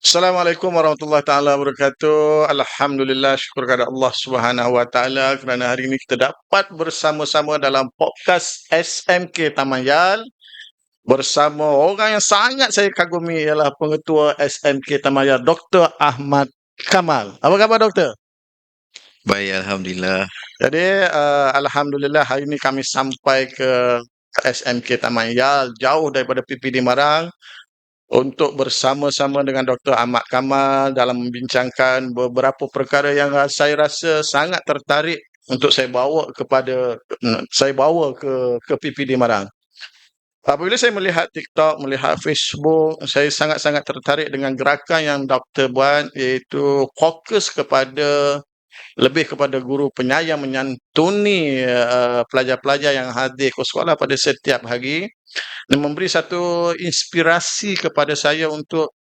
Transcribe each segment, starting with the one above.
Assalamualaikum warahmatullahi taala wabarakatuh. Alhamdulillah, syukur kepada Allah Subhanahu wa taala kerana hari ini kita dapat bersama-sama dalam podcast SMK Tamayal bersama orang yang sangat saya kagumi ialah Pengetua SMK Tamayal Dr. Ahmad Kamal. Apa khabar Doktor? Baik, Alhamdulillah. Jadi alhamdulillah hari ini kami sampai ke SMK Tamayal jauh daripada PPD Marang untuk bersama-sama dengan Dr. Ahmad Kamal dalam membincangkan beberapa perkara yang saya rasa sangat tertarik untuk saya bawa ke PPD Marang. Apabila saya melihat TikTok, melihat Facebook, saya sangat-sangat tertarik dengan gerakan yang Doktor buat, iaitu fokus lebih kepada guru penyayang menyantuni pelajar-pelajar yang hadir ke sekolah pada setiap hari dan memberi satu inspirasi kepada saya untuk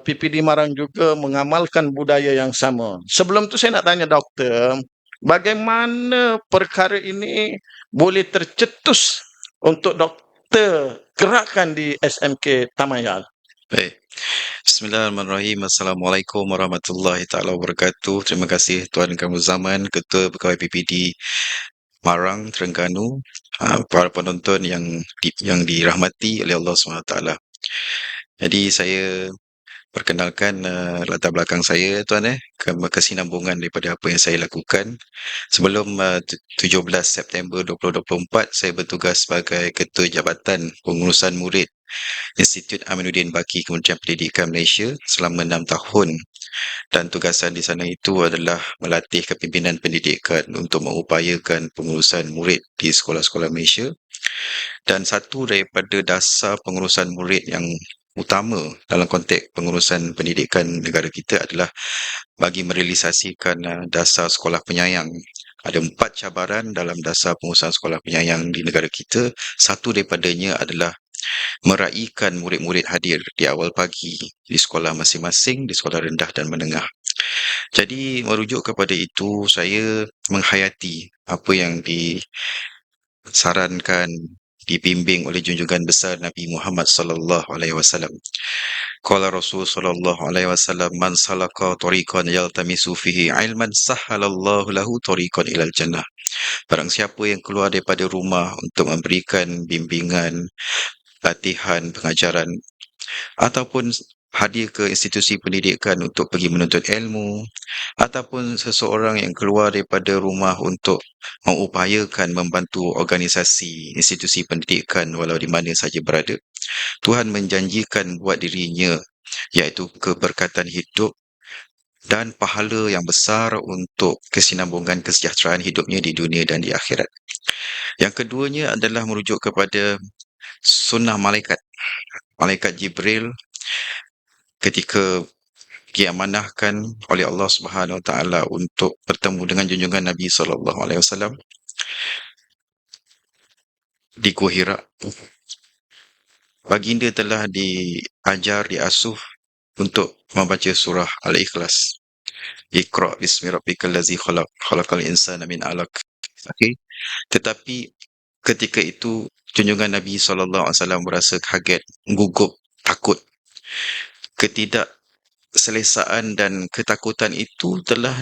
PPD Marang juga mengamalkan budaya yang sama. Sebelum tu saya nak tanya doktor, bagaimana perkara ini boleh tercetus untuk doktor gerakkan di SMK Tamayal? Baik. Bismillahirrahmanirrahim. Assalamualaikum warahmatullahi taala wabarakatuh. Terima kasih Tuan Kamil Zaman, Ketua Pegawai PPD Marang, Terengganu, para penonton yang dirahmati oleh Allah SWT. Jadi saya perkenalkan latar belakang saya, Tuan, kesinambungan daripada apa yang saya lakukan. Sebelum 17 September 2024, saya bertugas sebagai Ketua Jabatan Pengurusan Murid Institut Aminuddin Baki Kementerian Pendidikan Malaysia selama 6 tahun, dan tugasan di sana itu adalah melatih kepimpinan pendidikan untuk mengupayakan pengurusan murid di sekolah-sekolah Malaysia. Dan satu daripada dasar pengurusan murid yang utama dalam konteks pengurusan pendidikan negara kita adalah bagi merealisasikan dasar sekolah penyayang. Ada 4 cabaran dalam dasar pengurusan sekolah penyayang di negara kita. Satu daripadanya adalah meraihkan murid-murid hadir di awal pagi di sekolah masing-masing, di sekolah rendah dan menengah. Jadi merujuk kepada itu, saya menghayati apa yang disarankan, dibimbing oleh junjungan besar Nabi Muhammad sallallahu alaihi wasallam. Qala Rasul sallallahu alaihi wasallam, man salaka tariqan yaltamisu fihi ilman sahhalallahu lahu tariqan ilal jannah. Barang siapa yang keluar daripada rumah untuk memberikan bimbingan, latihan, pengajaran, ataupun hadir ke institusi pendidikan untuk pergi menuntut ilmu, ataupun seseorang yang keluar daripada rumah untuk mengupayakan membantu organisasi, institusi pendidikan walau di mana saja berada, Tuhan menjanjikan buat dirinya iaitu keberkatan hidup dan pahala yang besar untuk kesinambungan kesejahteraan hidupnya di dunia dan di akhirat. Yang keduanya adalah merujuk kepada sunnah malaikat. Malaikat Jibril ketika diamanahkan oleh Allah Subhanahu Wa Taala untuk bertemu dengan junjungan Nabi sallallahu alaihi wasallam di Gua Hira, baginda telah diajar, diasuh untuk membaca surah Al-Ikhlas. Iqra bismi rabbikal ladzi khalaq, khalaqal insana min 'alaq. Okey. Tetapi ketika itu junjungan Nabi sallallahu alaihi wasallam merasa kaget, gugup, takut. Ketidakselesaan dan ketakutan itu telah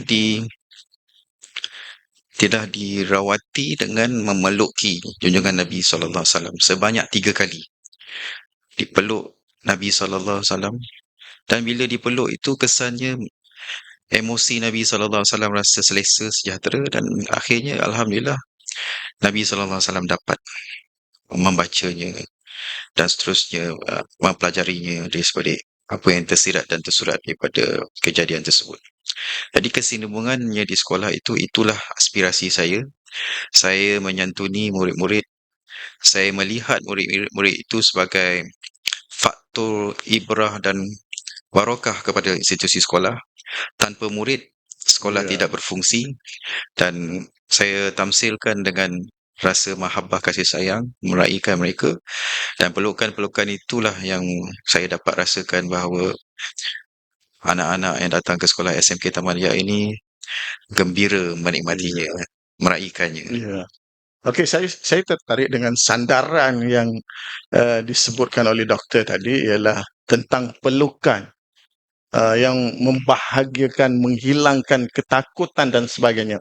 dirawati dengan memeluki junjungan Nabi sallallahu alaihi wasallam sebanyak 3 kali. Dipeluk Nabi sallallahu alaihi wasallam, dan bila dipeluk itu kesannya emosi Nabi sallallahu alaihi wasallam rasa selesa, sejahtera, dan akhirnya alhamdulillah Nabi sallallahu alaihi wasallam dapat membacanya dan seterusnya mempelajarinya daripada apa yang tersirat dan tersurat daripada kejadian tersebut. Jadi kesinambungannya di sekolah itulah aspirasi saya. Saya menyantuni murid-murid. Saya melihat murid-murid itu sebagai faktor ibrah dan barakah kepada institusi sekolah. Tanpa murid, sekolah tidak berfungsi, dan saya tamsilkan dengan rasa mahabbah kasih sayang, meraihkan mereka, dan pelukan-pelukan itulah yang saya dapat rasakan bahawa anak-anak yang datang ke sekolah SMK Tamaniyah ini gembira menikmatinya, meraihkannya. Ya. Okey, saya tertarik dengan sandaran yang disebutkan oleh doktor tadi ialah tentang pelukan. yang membahagiakan, menghilangkan ketakutan dan sebagainya.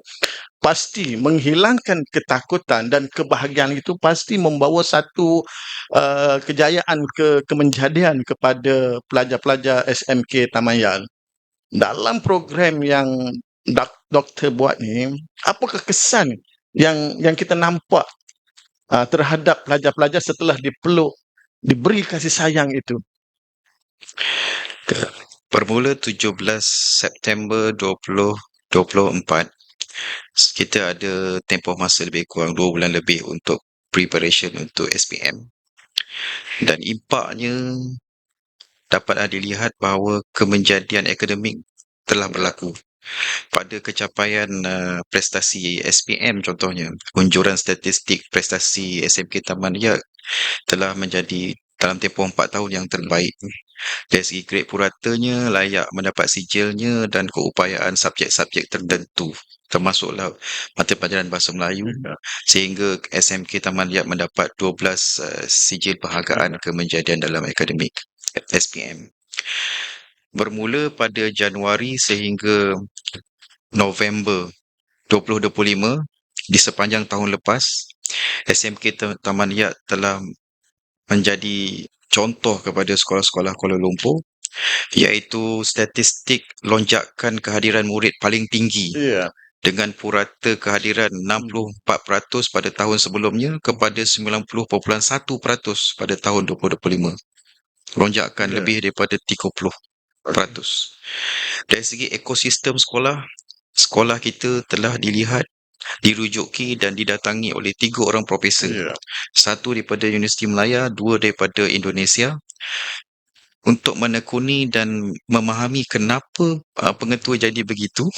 Pasti menghilangkan ketakutan dan kebahagiaan itu pasti membawa satu kejayaan, kemenjadian kepada pelajar-pelajar SMK Tamayal. Dalam program yang doktor buat ni, apakah kesan yang kita nampak terhadap pelajar-pelajar setelah dipeluk, diberi kasih sayang itu? Bermula 17 September 2024, kita ada tempoh masa lebih kurang 2 bulan lebih untuk preparation untuk SPM. Dan impaknya dapat dilihat bahawa kemenjadian akademik telah berlaku. Pada kecapaian prestasi SPM contohnya, unjuran statistik prestasi SMK Taman Ria telah menjadi dalam tempoh 4 tahun yang terbaik. Dari segi grade puratanya, layak mendapat sijilnya dan keupayaan subjek-subjek tertentu, termasuklah mata pelajaran Bahasa Melayu, sehingga SMK Taman Ria mendapat 12 sijil penghargaan kemenjadian dalam akademik SPM. Bermula pada Januari sehingga November 2025, di sepanjang tahun lepas, SMK Taman Ria telah menjadi contoh kepada sekolah-sekolah Kuala Lumpur, iaitu statistik lonjakan kehadiran murid paling tinggi Ya. dengan purata kehadiran 64% pada tahun sebelumnya kepada 90.1% pada tahun 2025. Lonjakan Ya. lebih daripada 30%. Dari segi ekosistem sekolah, sekolah kita telah dirujuki dan didatangi oleh 3 orang profesor. Ya. 1 daripada Universiti Melaya, 2 daripada Indonesia, untuk menekuni dan memahami kenapa pengetua jadi begitu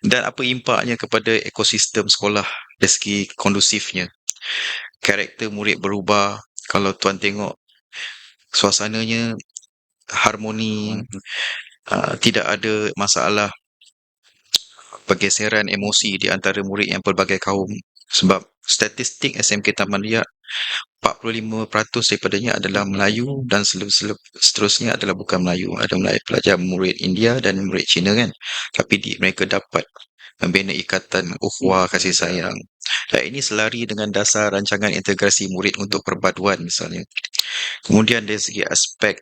dan apa impaknya kepada ekosistem sekolah dari segi kondusifnya. Karakter murid berubah. Kalau tuan tengok, suasananya harmoni, tidak ada masalah pergeseran emosi di antara murid yang pelbagai kaum. Sebab statistik SMK Taman Ria, 45% daripadanya adalah Melayu dan seterusnya adalah bukan Melayu. Ada pelajar murid India dan murid Cina kan. Tapi mereka dapat membina ikatan ukhuwah kasih sayang. Dan ini selari dengan dasar rancangan integrasi murid untuk perpaduan misalnya. Kemudian dari segi aspek,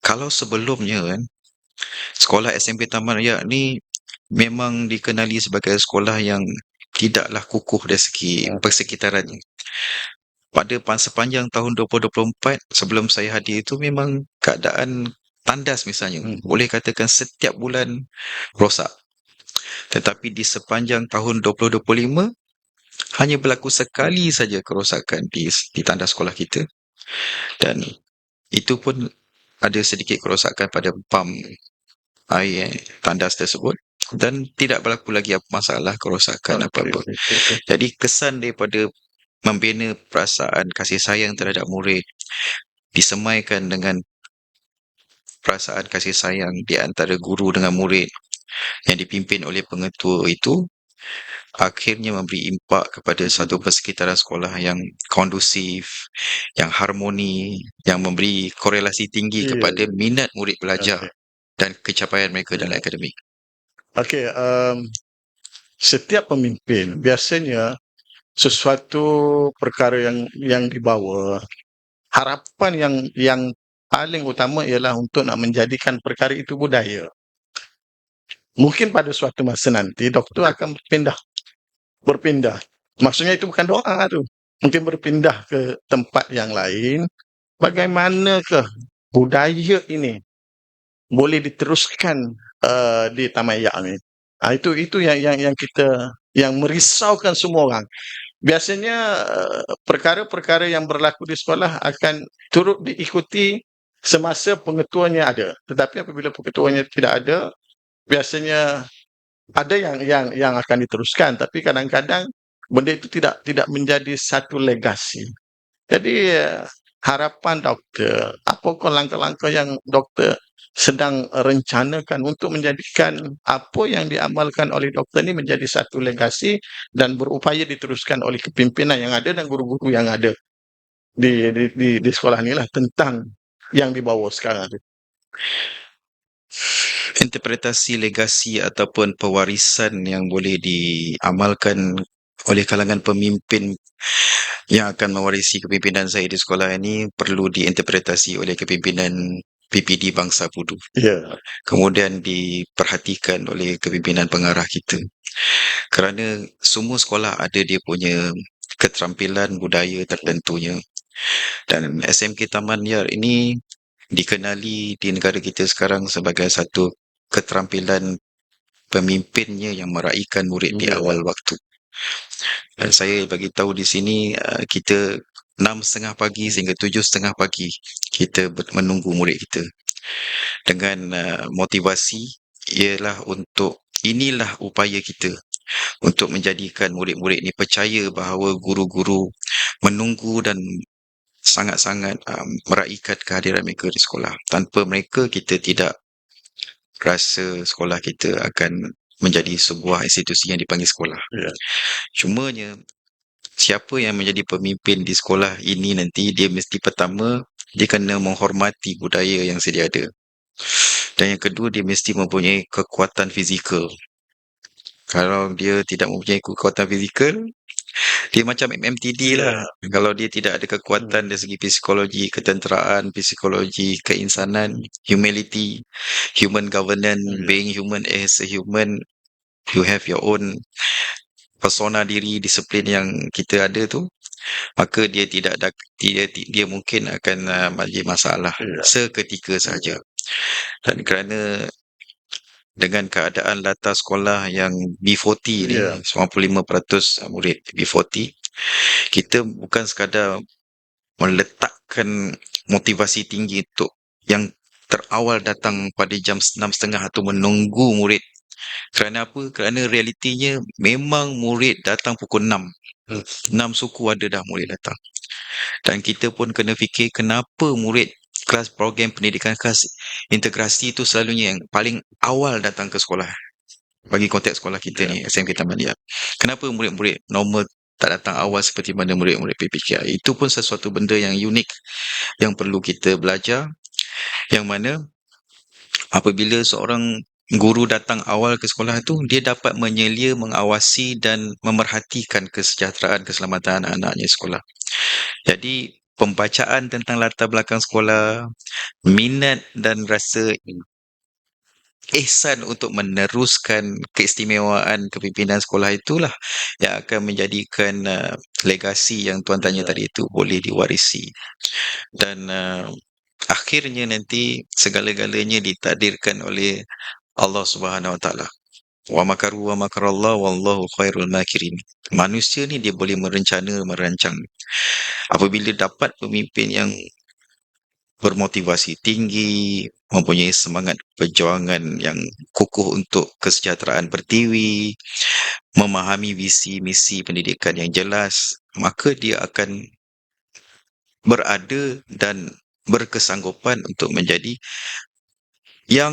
kalau sebelumnya kan, sekolah SMK Taman Ria ni memang dikenali sebagai sekolah yang tidaklah kukuh dari segi persekitarannya. Pada sepanjang tahun 2024, sebelum saya hadir itu memang keadaan tandas misalnya. Boleh katakan setiap bulan rosak. Tetapi di sepanjang tahun 2025, hanya berlaku sekali saja kerosakan di tandas sekolah kita. Dan itu pun ada sedikit kerosakan pada pam air tandas tersebut. Dan tidak berlaku lagi masalah kerosakan apa-apa. Jadi kesan daripada membina perasaan kasih sayang terhadap murid disemaikan dengan perasaan kasih sayang di antara guru dengan murid yang dipimpin oleh pengetua itu, akhirnya memberi impak kepada satu persekitaran sekolah yang kondusif, yang harmoni, yang memberi korelasi tinggi kepada minat murid belajar dan kecapaian mereka dalam akademik. Okey, setiap pemimpin biasanya sesuatu perkara yang dibawa, harapan yang paling utama ialah untuk nak menjadikan perkara itu budaya. Mungkin pada suatu masa nanti doktor akan berpindah. Maksudnya itu bukan doa tu. Mungkin berpindah ke tempat yang lain. Bagaimanakah budaya ini boleh diteruskan di Tamayya ni? Itu yang kita yang merisaukan semua orang. Biasanya perkara-perkara yang berlaku di sekolah akan turut diikuti semasa pengetuanya ada. Tetapi apabila pengetuanya tidak ada, biasanya ada yang akan diteruskan, tapi kadang-kadang benda itu tidak menjadi satu legasi. Jadi harapan doktor, apakah langkah-langkah yang doktor sedang rencanakan untuk menjadikan apa yang diamalkan oleh doktor ini menjadi satu legasi dan berupaya diteruskan oleh kepimpinan yang ada dan guru-guru yang ada di sekolah inilah tentang yang dibawa sekarang. interpretasi legasi ataupun pewarisan yang boleh diamalkan oleh kalangan pemimpin yang akan mewarisi kepimpinan saya di sekolah ini perlu diinterpretasi oleh kepimpinan PPD Bangsa Pudu. Ya. Kemudian diperhatikan oleh kepimpinan pengarah kita. Kerana semua sekolah ada dia punya keterampilan budaya tertentunya. Dan SMK Taman Yar ini dikenali di negara kita sekarang sebagai satu keterampilan pemimpinnya yang meraihkan murid di Ya. awal waktu. Dan saya bagi tahu di sini kita 6:30 pagi sehingga 7:30 pagi kita menunggu murid kita dengan motivasi ialah untuk inilah upaya kita untuk menjadikan murid-murid ni percaya bahawa guru-guru menunggu dan sangat-sangat meraihkan kehadiran mereka di sekolah. Tanpa mereka kita tidak rasa sekolah kita akan menjadi sebuah institusi yang dipanggil sekolah. Ya. Cumanya siapa yang menjadi pemimpin di sekolah ini nanti dia mesti pertama dia kena menghormati budaya yang sedia ada. Dan yang kedua dia mesti mempunyai kekuatan fizikal. Kalau dia tidak mempunyai kekuatan fizikal, dia macam MMTD lah. Kalau dia tidak ada kekuatan dari segi psikologi, ketenteraan, psikologi, keinsanan, humility, human governance, being human as a human, you have your own persona diri, disiplin yang kita ada tu, maka dia tidak dia mungkin akan menjadi masalah seketika saja. Dan kerana dengan keadaan latar sekolah yang B40 ni, 95% murid B40, kita bukan sekadar meletakkan motivasi tinggi untuk yang terawal datang pada jam 6:30 atau menunggu murid. Kerana apa? Kerana realitinya memang murid datang pukul 6. 6 suku ada dah murid datang. Dan kita pun kena fikir kenapa murid kelas program pendidikan kelas integrasi itu selalunya yang paling awal datang ke sekolah. Bagi konteks sekolah kita ni, SMK Taman Yar. Kenapa murid-murid normal tak datang awal seperti mana murid-murid PPKI? Itu pun sesuatu benda yang unik yang perlu kita belajar, yang mana apabila seorang guru datang awal ke sekolah tu, dia dapat menyelia, mengawasi dan memerhatikan kesejahteraan, keselamatan anak-anaknya sekolah. Jadi pembacaan tentang latar belakang sekolah, minat dan rasa ihsan untuk meneruskan keistimewaan kepimpinan sekolah itulah yang akan menjadikan legasi yang tuan tanya tadi itu boleh diwarisi. Dan akhirnya nanti segala-galanya ditakdirkan oleh Allah Subhanahu Wa Taala. Wa makaru wa makarallah wallahu khairul makirin. Manusia ni dia boleh merencana, merancang. Apabila dapat pemimpin yang bermotivasi tinggi, mempunyai semangat perjuangan yang kukuh untuk kesejahteraan pertiwi, memahami visi misi pendidikan yang jelas, maka dia akan berada dan berkesanggupan untuk menjadi yang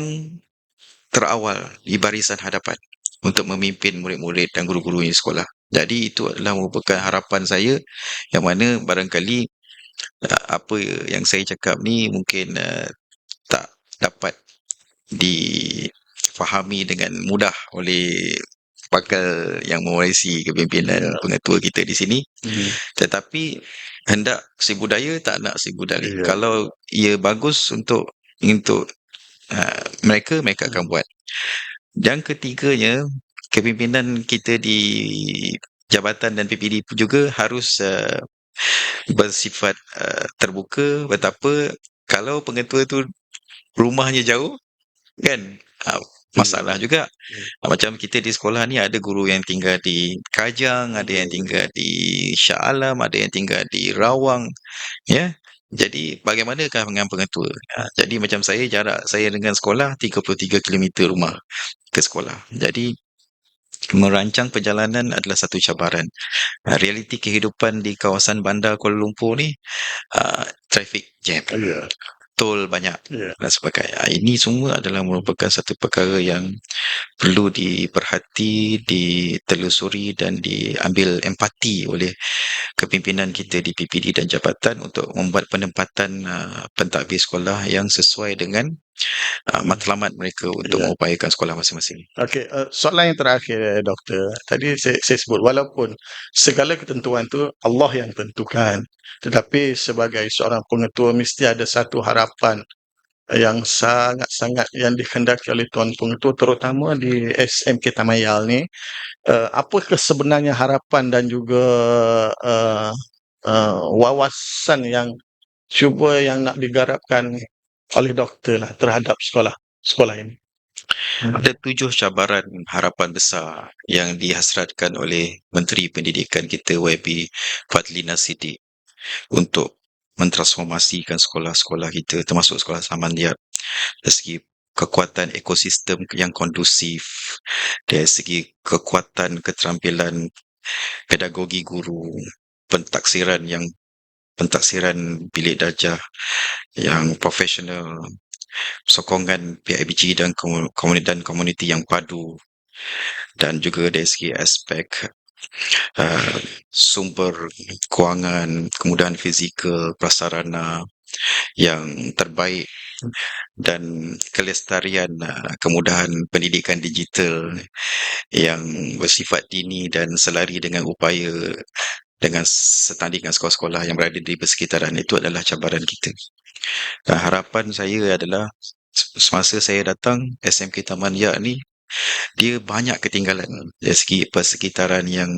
terawal di barisan hadapan untuk memimpin murid-murid dan guru-guru di sekolah. Jadi itu adalah merupakan harapan saya yang mana barangkali apa yang saya cakap ni mungkin tak dapat difahami dengan mudah oleh bakal yang mewarisi kepimpinan pengetua kita di sini. Tetapi hendak si budaya tak nak si budaya. Kalau ia bagus untuk mereka akan buat. Yang ketiganya, kepimpinan kita di jabatan dan PPD juga harus bersifat terbuka. Betapa kalau pengetua tu rumahnya jauh, kan masalah juga. Macam kita di sekolah ni ada guru yang tinggal di Kajang, ada yang tinggal di Shah Alam, ada yang tinggal di Rawang, ya. Jadi bagaimanakah dengan pengetua? Jadi macam saya, jarak saya dengan sekolah 33 km rumah ke sekolah. Jadi merancang perjalanan adalah satu cabaran. Realiti kehidupan di kawasan bandar Kuala Lumpur ni traffic jam. Tol banyak dan sebagainya. Ini semua adalah merupakan satu perkara yang perlu diperhati, ditelusuri dan diambil empati oleh kepimpinan kita di PPD dan jabatan untuk membuat penempatan pentadbir sekolah yang sesuai dengan matlamat mereka untuk Ya. mengupayakan sekolah masing-masing. Okey, soalan yang terakhir, doktor. Tadi saya sebut walaupun segala ketentuan tu Allah yang tentukan, tetapi sebagai seorang pengetua mesti ada satu harapan yang sangat-sangat yang dikehendaki oleh tuan pengetua terutama di SMK Tamayal ni. Apakah sebenarnya harapan dan juga, eee wawasan yang cuba yang nak digarapkan oleh doktor lah terhadap sekolah ini? Ada 7 cabaran harapan besar yang dihasratkan oleh Menteri Pendidikan kita YB Fadlina Siddiq untuk mentransformasikan sekolah-sekolah kita termasuk sekolah Samaniyat dari segi kekuatan ekosistem yang kondusif, dari segi kekuatan keterampilan pedagogi guru, pentaksiran bilik darjah yang profesional, sokongan PIBG dan komuniti yang padu, dan juga dari segi aspek sumber kewangan, kemudahan fizikal, prasarana yang terbaik dan kelestarian kemudahan pendidikan digital yang bersifat dini dan selari dengan upaya dengan setanding dengan sekolah-sekolah yang berada di persekitaran. Itu adalah cabaran kita. Dan harapan saya adalah semasa saya datang SMK Taman Yak ni, dia banyak ketinggalan dari segi persekitaran yang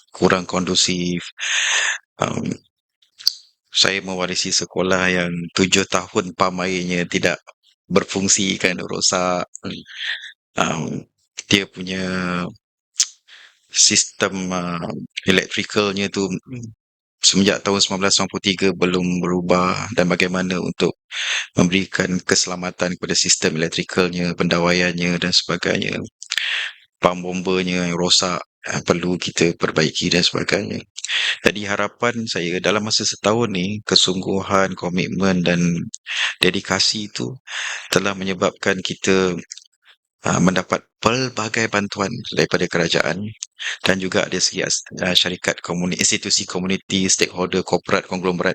kurang kondusif. Saya mewarisi sekolah yang 7 tahun pam airnya tidak berfungsi kerana rosak. Dia punya sistem elektrikalnya tu semenjak tahun 1993 belum berubah, dan bagaimana untuk memberikan keselamatan kepada sistem elektrikalnya, pendawaiannya dan sebagainya. Pam bombanya yang rosak perlu kita perbaiki dan sebagainya. Jadi harapan saya dalam masa setahun ni, kesungguhan, komitmen dan dedikasi itu telah menyebabkan kita mendapat pelbagai bantuan daripada kerajaan dan juga dari segi syarikat institusi komuniti, stakeholder, korporat, konglomerat.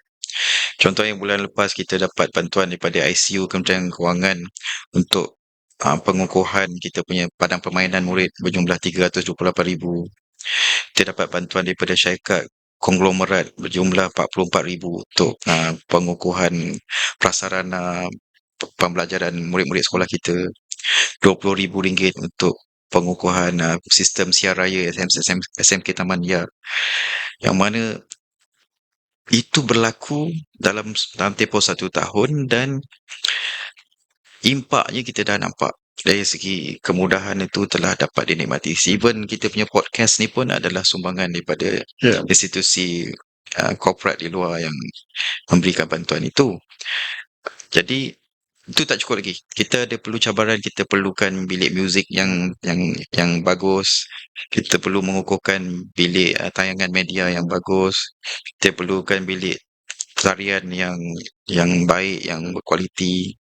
Contohnya bulan lepas kita dapat bantuan daripada ICU Kementerian Kewangan untuk pengukuhan kita punya padang permainan murid berjumlah 328,000. Kita dapat bantuan daripada syarikat konglomerat berjumlah 44,000 untuk pengukuhan prasarana pembelajaran murid-murid sekolah kita. RM20,000 untuk pengukuhan sistem siar raya SMK Taman Yak, yang mana itu berlaku dalam tempoh 1 tahun dan impaknya kita dah nampak. Dari segi kemudahan itu telah dapat dinikmati. Even kita punya podcast ni pun adalah sumbangan daripada institusi korporat di luar yang memberikan bantuan itu. Jadi itu tak cukup lagi. Kita ada perlu cabaran, kita perlukan bilik muzik yang bagus. Kita perlu mengukuhkan bilik tayangan media yang bagus. Kita perlukan bilik tarian yang baik, yang berkualiti.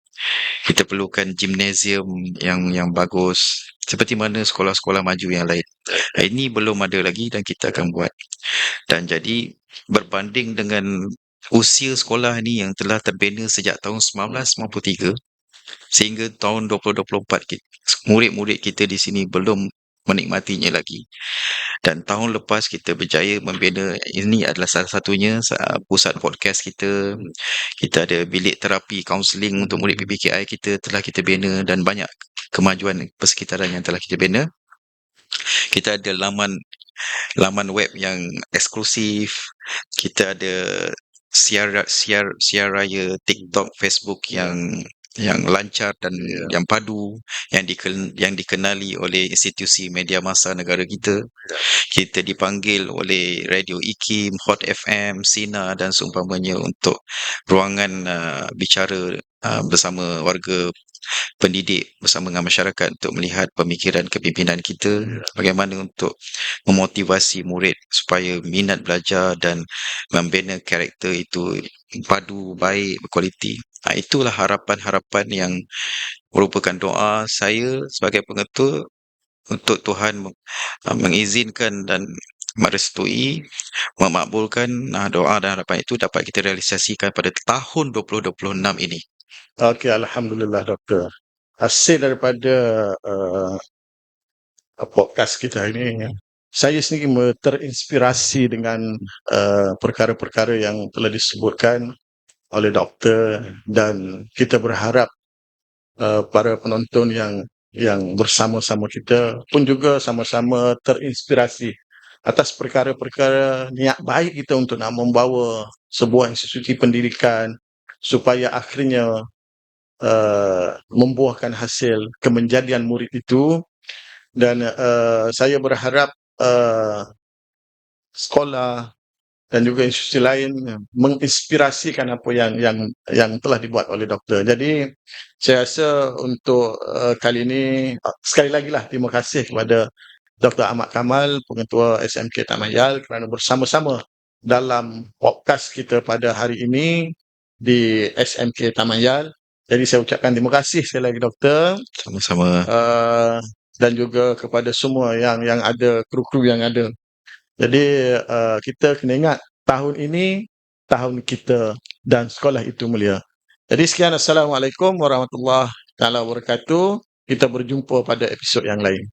Kita perlukan gimnasium yang bagus seperti mana sekolah-sekolah maju yang lain. Ini belum ada lagi dan kita akan buat. Dan jadi berbanding dengan usia sekolah ni yang telah terbina sejak tahun 1993 sehingga tahun 2024, murid-murid kita di sini belum menikmatinya lagi. Dan tahun lepas kita berjaya membina, ini adalah salah satunya pusat podcast kita. Kita ada bilik terapi kaunseling untuk murid PPKI kita telah kita bina, dan banyak kemajuan persekitaran yang telah kita bina. Kita ada laman web yang eksklusif. Kita ada siar raya TikTok, Facebook yang lancar dan yang padu, yang dikenali oleh institusi media massa negara kita. Kita dipanggil oleh Radio IKIM, Hot FM, Sina dan seumpamanya untuk ruangan bicara bersama warga pendidik, bersama dengan masyarakat untuk melihat pemikiran kepimpinan kita, bagaimana untuk memotivasi murid supaya minat belajar dan membina karakter itu padu, baik, berkualiti. Itulah harapan-harapan yang merupakan doa saya sebagai pengetua untuk Tuhan mengizinkan dan merestui, memakbulkan doa dan harapan itu dapat kita realisasikan pada tahun 2026 ini. Okey, alhamdulillah doktor. Hasil daripada, podcast kita ini, saya sendiri terinspirasi dengan, perkara-perkara yang telah disebutkan oleh doktor dan kita berharap, para penonton yang bersama-sama kita pun juga sama-sama terinspirasi atas perkara-perkara niat baik kita untuk nak membawa sebuah institusi pendidikan supaya akhirnya, membuahkan hasil kemenjadian murid itu dan, saya berharap, sekolah dan juga institusi lain menginspirasikan apa yang telah dibuat oleh doktor. Jadi saya rasa untuk, kali ini, sekali lagilah terima kasih kepada Dr. Ahmad Kamal, Pengetua SMK Tamayal kerana bersama-sama dalam podcast kita pada hari ini di SMK Tamayal. Jadi saya ucapkan terima kasih sekali lagi doktor, Sama-sama. dan juga kepada semua yang ada, kru-kru yang ada. Jadi, kita kena ingat tahun ini tahun kita dan sekolah itu mulia. Jadi sekian, assalamualaikum warahmatullahi taala wabarakatuh. Kita berjumpa pada episod yang lain.